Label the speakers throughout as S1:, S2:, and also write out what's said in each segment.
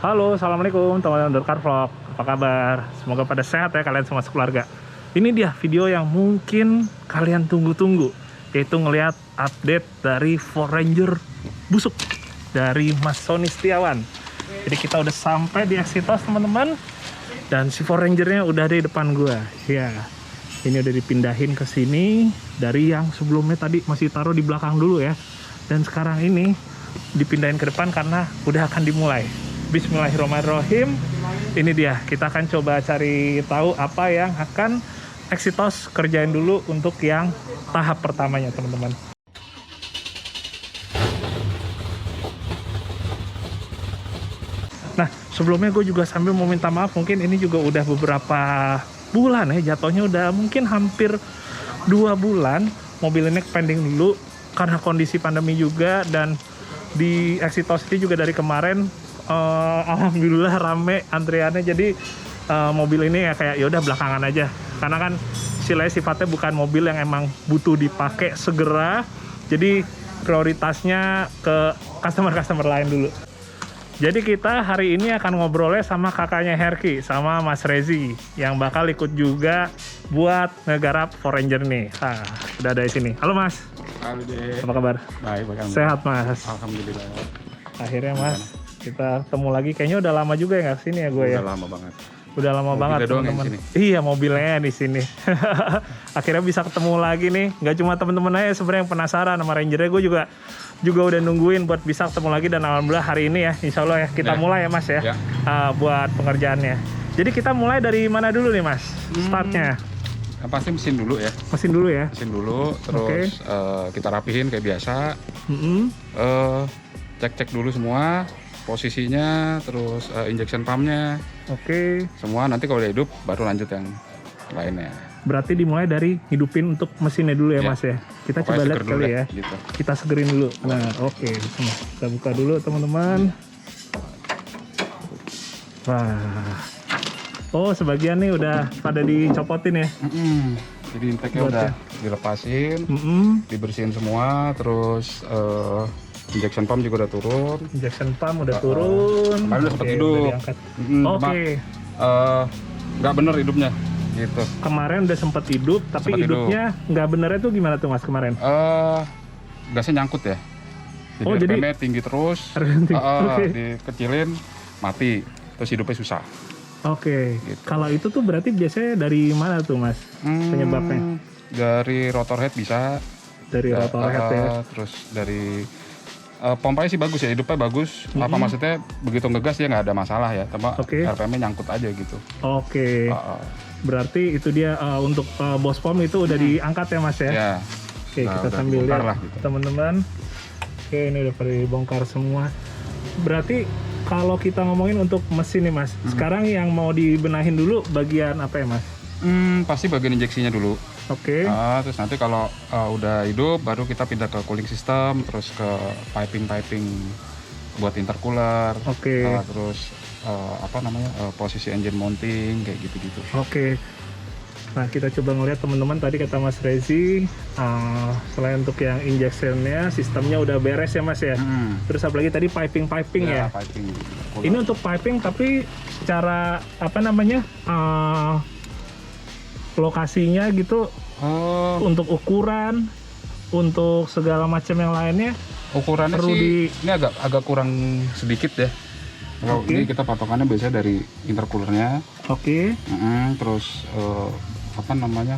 S1: Halo, assalamualaikum teman-teman Car Vlog. Apa kabar? Semoga pada sehat ya kalian semua sekeluarga. Ini dia video yang mungkin kalian tunggu-tunggu, yaitu ngelihat update dari Ford Ranger busuk dari Mas Sony Setiawan. Jadi kita udah sampai di Exitos teman-teman, dan si Ford Ranger-nya udah di depan gua. Ya, ini udah dipindahin ke sini dari yang sebelumnya tadi masih taruh di belakang dulu ya. Dan sekarang ini dipindahin ke depan karena udah akan dimulai. Bismillahirrahmanirrahim. Ini dia, kita akan coba cari tahu apa yang akan Exitos kerjain dulu untuk yang tahap pertamanya teman-teman. Nah, sebelumnya gue juga sambil mau minta maaf, mungkin ini juga udah beberapa bulan ya, jatuhnya udah mungkin hampir 2 bulan mobil ini pending dulu karena kondisi pandemi juga. Dan di Exitos ini juga dari kemarin alhamdulillah rame antriannya. Jadi mobil ini ya kayak yaudah belakangan aja, karena kan sifatnya bukan mobil yang emang butuh dipakai segera, jadi prioritasnya ke customer lain dulu. Jadi kita hari ini akan ngobrolnya sama kakaknya Herky, sama Mas Rezi, yang bakal ikut juga buat ngegarap Ford Ranger nih. Udah ada di sini. Halo Mas.
S2: Halo Dek.
S1: Apa kabar?
S2: Baik.
S1: Sehat Mas?
S2: Alhamdulillah.
S1: Akhirnya Mas, kita ketemu lagi. Kayaknya udah lama juga ya nggak kesini ya gue ya?
S2: Udah lama banget.
S1: Udah lama banget teman-teman. Iya, mobilnya di sini. Akhirnya bisa ketemu lagi nih. Nggak cuma teman-teman aja sebenarnya yang penasaran sama Rangernya, gue juga udah nungguin buat bisa ketemu lagi. Dan alhamdulillah hari ini ya, insya Allah ya kita mulai ya Mas ya. Buat pengerjaannya. Jadi kita mulai dari mana dulu nih Mas? Startnya?
S2: Yang pasti mesin dulu ya.
S1: Mesin dulu ya.
S2: Mesin dulu, terus kita rapihin kayak biasa. Cek dulu semua posisinya, terus injection pumpnya. Semua nanti kalau udah hidup baru lanjut yang lainnya. Berarti
S1: dimulai dari hidupin untuk mesinnya dulu ya Mas ya. Kita coba lihat kali ya.
S2: Gitu.
S1: Kita segerin dulu. Nah kita buka dulu teman-teman. Wah. Oh, sebagian nih udah pada dicopotin ya.
S2: Jadi intake-nya udah dilepasin, dibersihin semua, terus injection pump juga udah turun.
S1: Injection pump udah turun.
S2: Kemarin udah sempat hidup. Nggak bener hidupnya gitu.
S1: Kemarin udah sempat hidup, tapi hidupnya nggak benernya tuh gimana tuh Mas kemarin?
S2: Gasnya nyangkut ya. Jadi RPM-nya tinggi terus. Dikecilin mati. Terus hidupnya susah. Gitu.
S1: Kalau itu tuh berarti biasanya dari mana tuh Mas penyebabnya?
S2: Dari rotor head bisa. Dari
S1: rotor head ya.
S2: Terus dari pompanya sih bagus ya, hidupnya bagus. Apa maksudnya begitu ngegas dia nggak ada masalah ya, cuma RPM-nya nyangkut aja gitu.
S1: Berarti itu dia untuk bos pom itu udah diangkat ya Mas ya? Kita sambil lihat gitu, teman-teman. Ini udah pada dibongkar semua. Berarti kalau kita ngomongin untuk mesin nih Mas, sekarang yang mau dibenahin dulu bagian apa ya Mas?
S2: Pasti bagian injeksinya dulu. Terus nanti kalau udah hidup baru kita pindah ke cooling system, terus ke piping buat intercooler. Terus posisi engine mounting kayak gitu-gitu. Nah kita coba ngeliat teman-teman, tadi kata Mas Rezi selain untuk yang injectionnya, sistemnya udah beres ya Mas ya. Terus apalagi tadi piping ya. Ini untuk piping, tapi secara lokasinya gitu, untuk ukuran, untuk segala macam yang lainnya. Ukurannya sih ini agak kurang sedikit ya. Kalau ini kita patokannya biasanya dari intercoolernya. Terus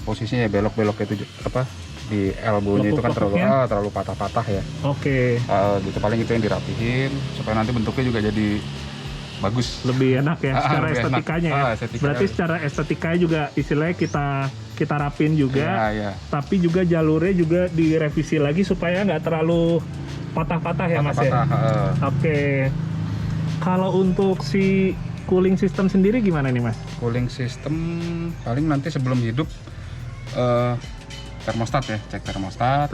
S2: posisinya ya belok-belok itu di elbow-nya itu kan terlalu patah-patah ya. Gitu, paling itu yang dirapihin supaya nanti bentuknya juga jadi bagus, lebih enak ya secara estetikanya ya. Berarti secara estetikanya juga istilahnya kita rapin juga. Tapi juga jalurnya juga direvisi lagi supaya nggak terlalu patah-patah ya Mas ya. Kalau untuk si cooling system sendiri gimana nih Mas? Cooling system paling nanti sebelum hidup termostat ya, cek termostat,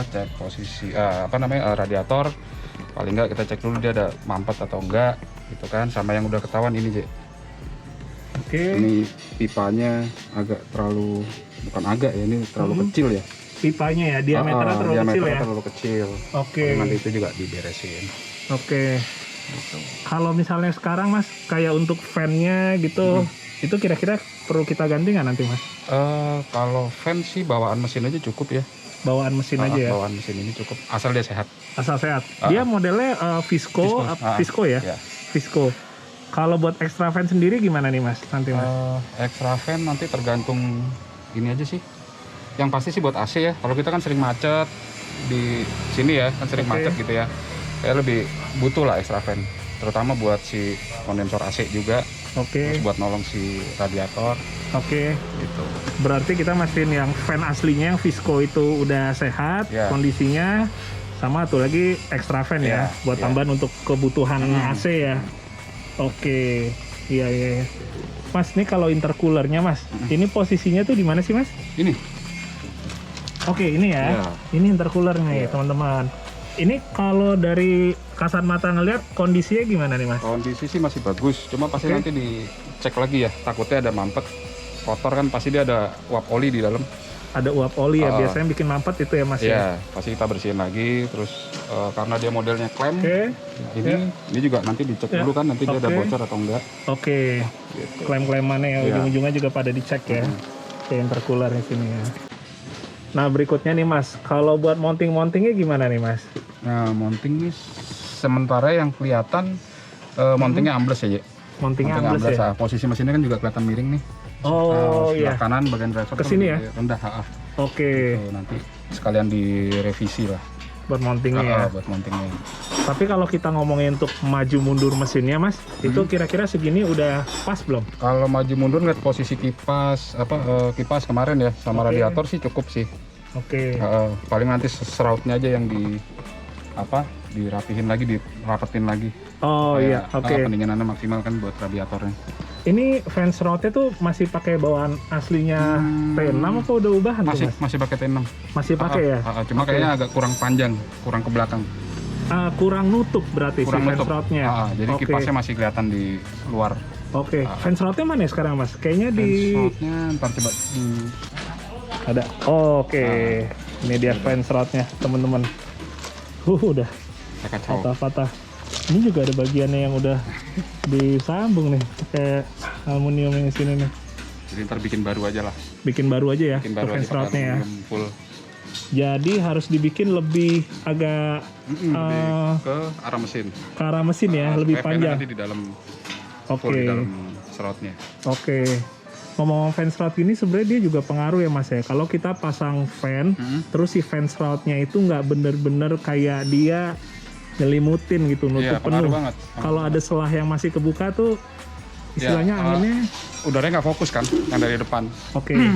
S2: cek posisi radiator. Paling nggak kita cek dulu dia ada mampet atau enggak gitu kan. Sama yang udah ketahuan ini ini pipanya terlalu kecil ya. Pipanya ya, diameternya terlalu kecil ya? Terlalu kecil. Nanti itu juga diberesin. Gitu.
S1: Kalau misalnya sekarang Mas, kayak untuk fan-nya gitu, itu kira-kira perlu kita ganti nggak nanti Mas?
S2: Kalau fan sih bawaan mesin aja cukup ya.
S1: Bawaan mesin aja ya?
S2: Bawaan mesin ini cukup, asal dia sehat.
S1: Asal sehat. Dia modelnya Visco, Visco ya?
S2: Ya.
S1: Visco. Kalau buat extra fan sendiri gimana nih Mas nanti Mas?
S2: Extra fan nanti tergantung ini aja sih. Yang pasti sih buat AC ya. Kalau kita kan sering macet di sini ya, kan sering macet gitu ya. Saya lebih butuh lah extra fan. Terutama buat si kondensor AC juga. Terus buat nolong si radiator. Gitu.
S1: Berarti kita mastiin yang fan aslinya yang Visco itu udah sehat kondisinya, sama tuh lagi extra fan ya buat tambahan untuk kebutuhan AC ya. Iya. Mas, ini kalau intercoolernya Mas, ini posisinya tuh di mana sih Mas?
S2: Ini.
S1: Ini ya. Ini intercoolernya ya teman-teman. Ini kalau dari kasat mata ngeliat kondisinya gimana nih Mas?
S2: Kondisi sih masih bagus, cuma pasti nanti dicek lagi ya. Takutnya ada mampet, kotor kan, pasti dia ada uap oli di dalam.
S1: Ada uap oli ya, biasanya bikin mampet itu ya Mas ya?
S2: Iya, pasti kita bersihin lagi. Terus karena dia modelnya klem, ini juga nanti dicek dulu kan, nanti dia ada bocor atau enggak.
S1: Gitu. Klem-klemannya ya, ujung-ujungnya juga pada dicek ya. Intercooler di sini ya. Nah berikutnya nih Mas, kalau buat mountingnya gimana nih Mas?
S2: Nah mounting ini sementara yang kelihatan mountingnya ambles ya.
S1: Mountingnya ambles ya?
S2: Posisi mesinnya kan juga kelihatan miring nih. Sebelah kanan bagian driver
S1: kesini ya?
S2: Rendah. Nanti sekalian direvisi lah.
S1: Buat mountingnya ya?
S2: Buat mountingnya.
S1: Tapi kalau kita ngomongin untuk maju mundur mesinnya Mas, itu kira-kira segini udah pas belum?
S2: Kalau maju mundur ngeliat posisi kipas kipas kemarin ya sama radiator sih cukup sih. Paling nanti serautnya aja yang dirapihin lagi, dirapetin lagi. Pendinginannya maksimal kan buat radiatornya.
S1: Ini fan shroudnya tuh masih pakai bawaan aslinya T6 apa udah ubahan tuh Mas?
S2: Masih pakai T6.
S1: Masih pakai ya?
S2: Cuma kayaknya agak kurang panjang, kurang ke belakang.
S1: Kurang nutup berarti fan shroudnya.
S2: Jadi kipasnya masih kelihatan di luar.
S1: Fan shroudnya mana ya sekarang Mas? Kayaknya di...
S2: Fan shroudnya ntar coba di...
S1: Ada. Ini dia fan shroudnya teman-teman. Udah patah-patah. Ini juga ada bagiannya yang udah disambung nih pakai aluminium yang sini nih.
S2: Jadi ntar bikin baru aja lah.
S1: Bikin baru aja ya, fan shroudnya ya.
S2: Full.
S1: Jadi harus dibikin lebih agak
S2: ke arah mesin.
S1: Ke arah mesin ya, lebih panjang.
S2: Nanti di dalam. Full di dalam shroudnya.
S1: Ngomong fan shroud ini sebenarnya dia juga pengaruh ya Mas ya. Kalau kita pasang fan, terus si fan shroudnya itu nggak bener-bener kayak dia nyelimutin gitu, nutup penuh. Kalau ada celah yang masih kebuka tuh istilahnya anginnya
S2: udaranya nggak fokus kan yang dari depan.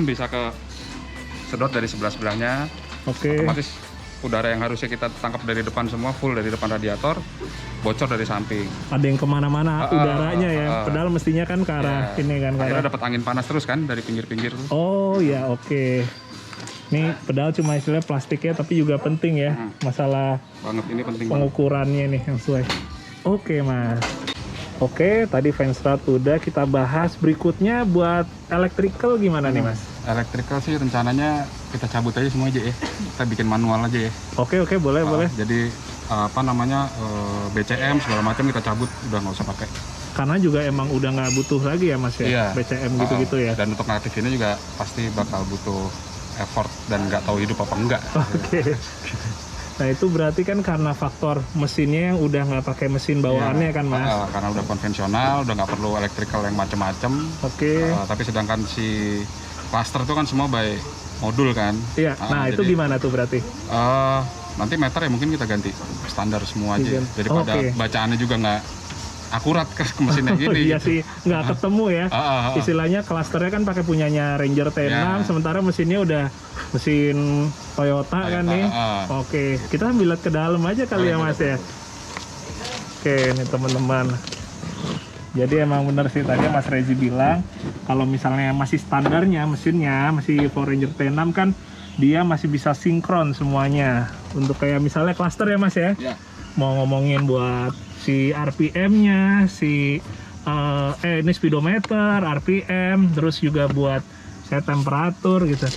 S2: Bisa ke sedot dari sebelah-sebelahnya. Otomatis udara yang harusnya kita tangkap dari depan semua full dari depan radiator bocor dari samping.
S1: Ada yang kemana-mana udaranya ya. Padahal mestinya kan ke arah ini kan.
S2: Akhirnya dapat angin panas terus kan dari pinggir-pinggir.
S1: Ini pedal cuma istilah plastiknya tapi juga penting ya. Masalah
S2: ini penting
S1: pengukurannya nih yang sesuai. Mas. Tadi fan shroud udah kita bahas. Berikutnya buat electrical gimana nih Mas?
S2: Electrical sih rencananya kita cabut aja semua aja ya. Kita bikin manual aja ya.
S1: Boleh.
S2: Jadi BCM segala macam kita cabut, udah nggak usah pakai.
S1: Karena juga emang udah nggak butuh lagi ya Mas ya, BCM gitu-gitu ya.
S2: Dan untuk ngaktifinnya juga pasti bakal butuh effort dan nggak tahu hidup apa enggak.
S1: Nah itu berarti kan karena faktor mesinnya yang udah nggak pakai mesin bawaannya kan Mas?
S2: Karena udah konvensional, udah nggak perlu electrical yang macem-macem. Tapi sedangkan si cluster itu kan semua by modul kan.
S1: Itu gimana tuh berarti?
S2: Nanti meter ya mungkin kita ganti standar semua aja. Daripada bacaannya juga nggak akurat ke mesinnya gini.
S1: Sih, nggak ketemu ya. Istilahnya klasternya kan pakai punyanya Ranger T6, sementara mesinnya udah mesin Toyota kan nih. Kita ambil ke dalam aja kali ya Mas ya. Ini teman-teman. Jadi emang bener sih tadi Mas Rezi bilang kalau misalnya masih standarnya mesinnya masih Ford Ranger T6 kan dia masih bisa sinkron semuanya. Untuk kayak misalnya cluster ya Mas ya. Mau ngomongin buat si RPM-nya, ini speedometer, RPM, terus juga buat set temperatur gitu.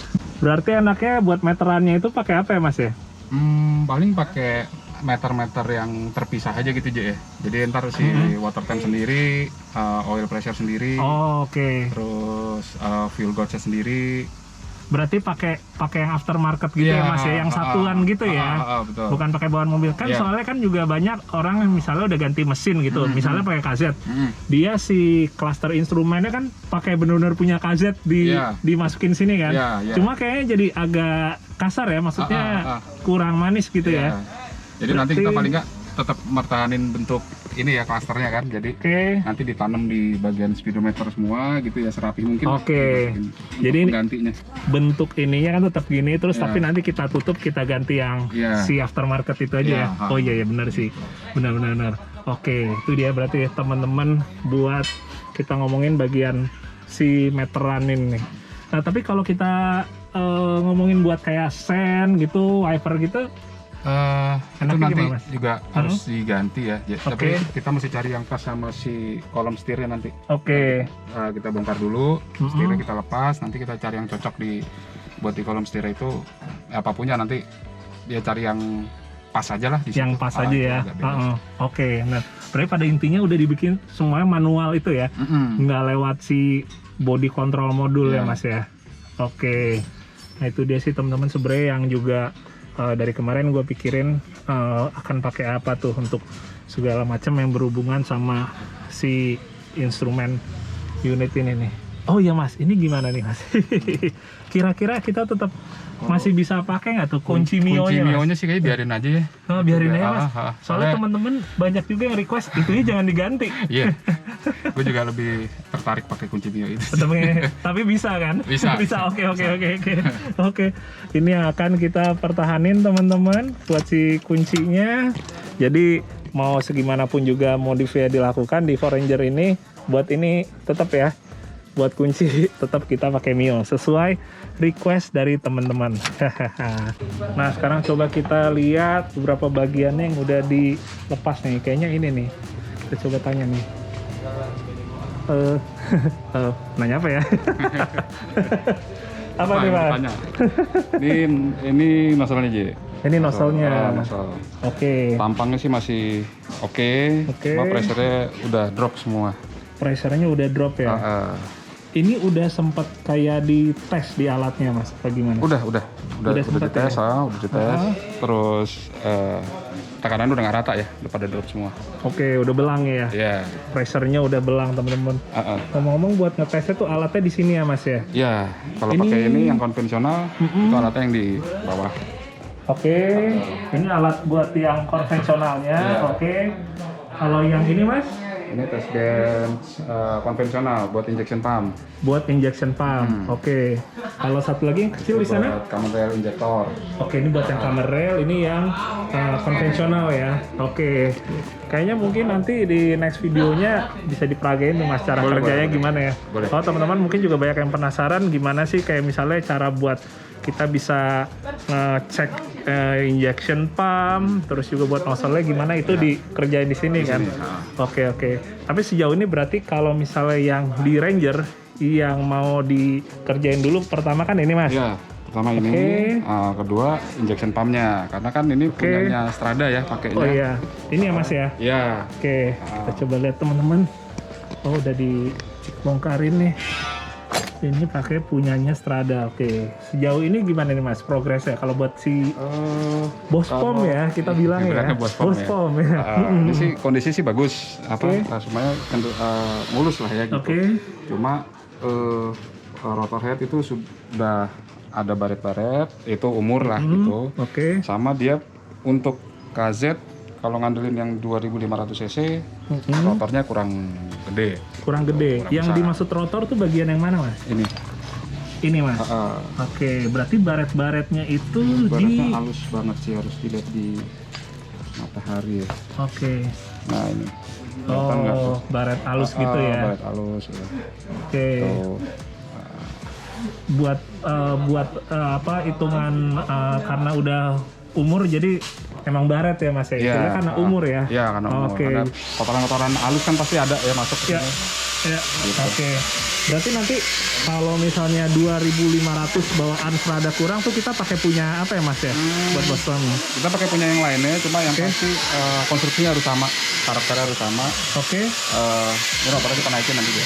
S1: Berarti enaknya buat meterannya itu pakai apa ya Mas ya?
S2: Paling pakai meter-meter yang terpisah aja gitu Je ya. Jadi ntar si water tank sendiri, oil pressure sendiri,
S1: Oh, oke.
S2: terus fuel gauge sendiri.
S1: Berarti pakai yang aftermarket gitu ya Mas ya, yang satuan gitu ya.
S2: Betul.
S1: Bukan pakai bawaan mobil. Kan soalnya kan juga banyak orang yang misalnya udah ganti mesin gitu. Misalnya pakai KZ. Dia si cluster instrumennya kan pakai benar-benar punya KZ dimasukin sini kan. Cuma kayaknya jadi agak kasar ya, maksudnya kurang manis gitu ya.
S2: Jadi nanti kita paling nggak tetap mertahanin bentuk ini ya klasternya kan. Jadi nanti ditanam di bagian speedometer semua gitu ya, serapi mungkin.
S1: Jadi
S2: gantinya
S1: bentuk ininya kan tetap gini terus tapi nanti kita tutup, kita ganti yang si aftermarket itu aja ya. Oh iya benar sih. Benar. Oke, itu dia berarti teman-teman buat kita ngomongin bagian si meteran ini. Nah, tapi kalau kita ngomongin buat kayak sen gitu, wiper gitu,
S2: itu nanti juga harus diganti ya. Tapi kita mesti cari yang pas sama si kolom setirnya nanti. Kita bongkar dulu, setirnya kita lepas, nanti kita cari yang cocok buat di kolom setir itu. Apapunnya nanti dia cari yang pas aja lah di
S1: yang
S2: situ.
S1: pas aja ya. Nah, berarti pada intinya udah dibikin semuanya manual itu ya, nggak lewat si body control modul ya Mas ya. Nah itu dia sih teman-teman sebenarnya yang juga dari kemarin gue pikirin akan pakai apa tuh untuk segala macam yang berhubungan sama si instrumen unit ini nih. Oh iya Mas, ini gimana nih Mas? Kira-kira kita tetap masih bisa pakai nggak tuh kunci mionya?
S2: Kunci mionya sih kayaknya biarin aja ya.
S1: Biarin aja Mas. Soalnya teman-teman banyak juga yang request itunya jangan diganti.
S2: Iya. Gue juga lebih tertarik pakai kunci mio itu.
S1: Tapi bisa kan?
S2: Bisa.
S1: Oke. Ini yang akan kita pertahanin teman-teman buat si kuncinya. Jadi mau segimanapun juga modifnya dilakukan di Foranger ini, buat ini tetap ya. Buat kunci tetap kita pakai mio sesuai request dari teman-teman. Nah sekarang coba kita lihat beberapa bagiannya yang udah dilepas nih. Kayaknya ini nih. Kita coba tanya nih. Nanya apa ya? Apa nih Pak?
S2: Ini nozzle-nya Ji.
S1: Ini nozzle-nya.
S2: Tampangnya sih masih oke. Cuma pressure-nya udah drop semua.
S1: Pressure-nya udah drop ya? Ini udah sempat kayak dites di alatnya Mas, apa gimana?
S2: Udah dites, udah dites. Terus tekanan udah nggak rata ya, udah pada drop semua.
S1: Udah belang ya?
S2: Iya.
S1: Pressure-nya udah belang teman-teman. Ngomong-ngomong buat ngetesnya tuh alatnya di sini ya Mas ya?
S2: Iya. Kalau pakai ini yang konvensional, itu alatnya yang di bawah.
S1: Ini alat buat yang konvensionalnya. Kalau yang ini Mas?
S2: Ini test bench konvensional buat injection pump.
S1: Buat injection pump. Kalau satu lagi yang kecil di sana?
S2: Buat camber rail injector.
S1: Ini buat yang camber rail, ini yang konvensional ya. Kayaknya mungkin nanti di next videonya bisa diperagain nih Mas cara kerjanya gimana ya. Kalau teman-teman mungkin juga banyak yang penasaran gimana sih kayak misalnya cara buat kita bisa ngecek injection pump, terus juga buat nozzle-nya gimana itu dikerjain di sini kan. Oke. Tapi sejauh ini berarti kalau misalnya yang di Ranger yang mau dikerjain dulu pertama kan ini Mas.
S2: Iya, pertama ini. Kedua injection pump-nya, karena kan ini punyanya Strada ya pakainya.
S1: Oh iya, ini ya Mas ya.
S2: Iya.
S1: Kita coba lihat teman-teman. Udah dibongkarin nih. Ini pakai punyanya Strada. Sejauh ini gimana nih Mas progresnya kalau buat si Bospom ya kita bilang ya. Bospom ya.
S2: Ini sih kondisi sih bagus. Semuanya mulus lah ya gitu. Cuma rotor head itu sudah ada baret-baret, itu umur lah gitu. Sama dia untuk KZ kalau ngandelin yang 2500 cc, rotornya kurang gede.
S1: Kurang yang besar. Dimaksud rotor tuh bagian yang mana Mas? Ini Mas? Berarti baret-baretnya itu
S2: baretnya halus banget sih, harus dilihat di matahari ya. Nah ini.
S1: Baret halus gitu ya?
S2: Baret halus ya.
S1: Buat apa hitungan karena udah umur jadi emang baret ya Mas ya? Itu karena umur ya?
S2: Iya karena umur. Karena kotoran-kotoran halus kan pasti ada ya masuk.
S1: Gitu. Berarti nanti kalau misalnya 2.500 bawaan serada kurang tuh kita pakai punya apa ya Mas ya? Buat bos suami.
S2: Kita pakai punya yang lainnya, cuma yang pasti konstruksinya harus sama, karakternya harus sama.
S1: Oke.
S2: Ini rotornya kita naikin nanti dia.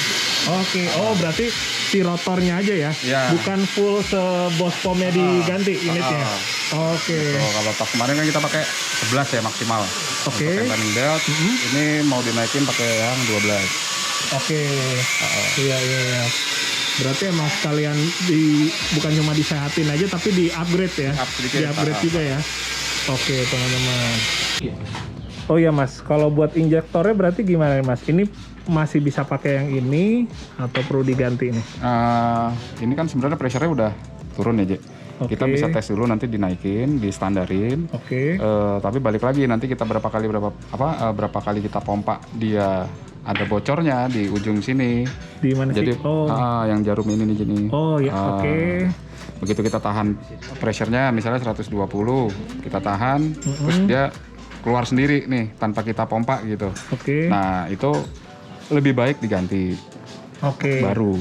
S1: Oke. Oh berarti si rotornya aja ya?
S2: Iya.
S1: Bukan full sebos pomnya diganti unitnya? Oke.
S2: Kalau pas kemarin kan kita pakai 11 ya maksimal.
S1: Oke.
S2: Untuk banding belt, ini mau dinaikin pakai yang 12.
S1: Oke. Iya. Berarti emang sekalian bukan cuma disehatin aja tapi di upgrade ya? Di upgrade juga ya? Oke teman-teman. Oh iya Mas, kalau buat injektornya berarti gimana nih Mas? Ini masih bisa pakai yang ini atau perlu diganti nih?
S2: Ini kan sebenarnya pressure-nya udah turun ya, Jek.
S1: Oke.
S2: Kita bisa tes dulu nanti dinaikin, distandarin.
S1: Oke.
S2: Tapi balik lagi nanti kita berapa kali kita pompa dia ada bocornya di ujung sini.
S1: Di mana sih?
S2: Jadi yang jarum ini nih gini.
S1: Oh ya, oke.
S2: Begitu kita tahan pressure-nya misalnya 120, kita tahan, terus dia keluar sendiri nih tanpa kita pompa gitu.
S1: Oke.
S2: Nah itu lebih baik diganti.
S1: Oke.
S2: Baru.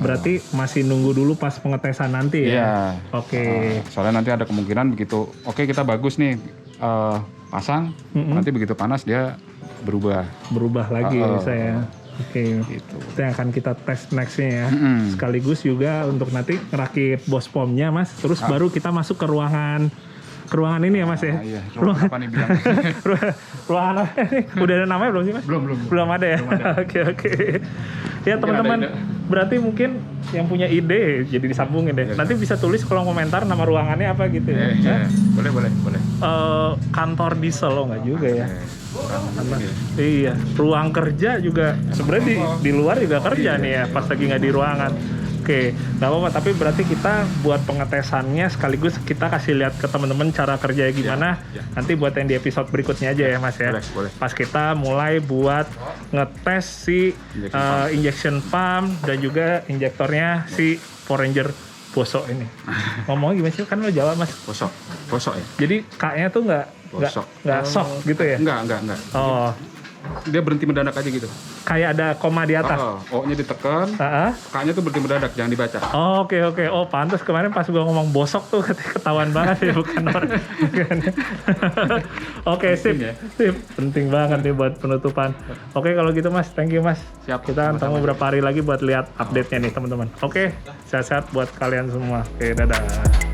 S1: Berarti masih nunggu dulu pas pengetesan nanti ya?
S2: Iya.
S1: Oke.
S2: Soalnya nanti ada kemungkinan begitu, oke kita bagus nih pasang, nanti begitu panas dia berubah
S1: Lagi bisa ya. Oke.
S2: gitu.
S1: Itu yang akan kita tes nextnya ya. Sekaligus juga untuk nanti ngerakit bos pomnya Mas. Terus baru kita masuk ke ruangan ini ya Mas ya?
S2: Iya. Ruangan apa nih bilang?
S1: Ruangan apa nih? Udah ada namanya belum sih Mas? Belum ada ya? Oke. Ya teman-teman, berarti mungkin yang punya ide jadi disambungin deh. Nanti bisa tulis kolom komentar nama ruangannya apa gitu ya.
S2: Boleh.
S1: Kantor diesel lo nggak juga ya? Iya, ruang kerja juga sebenarnya di luar juga kerja nih ya, pas lagi nggak di ruangan. Oke, nggak apa-apa. Tapi berarti kita buat pengetesannya sekaligus kita kasih lihat ke teman-teman cara kerjanya gimana. Nanti buat yang di episode berikutnya aja ya Mas ya.
S2: Boleh.
S1: Pas kita mulai buat ngetes si injection pump dan juga injektornya si Foranger Bosso ini. Ngomongnya gimana sih? Kan lo jawab Mas.
S2: Bosso ya.
S1: Jadi K-nya tuh nggak soft gitu ya?
S2: Enggak.
S1: Oh.
S2: Dia berhenti mendadak aja gitu.
S1: Kayak ada koma di atas.
S2: O-nya ditekan, K-nya tuh berhenti mendadak, jangan dibaca.
S1: Oke. Oh, pantas kemarin pas gua ngomong bosok tuh ketahuan banget ya, bukan orang. Oke, sip. Penting banget nih buat penutupan. Oke, kalau gitu Mas, thank you Mas.
S2: Siap.
S1: Kita ketemu beberapa hari lagi buat lihat update-nya nih teman-teman. Oke, sehat-sehat buat kalian semua. Oke, dadah.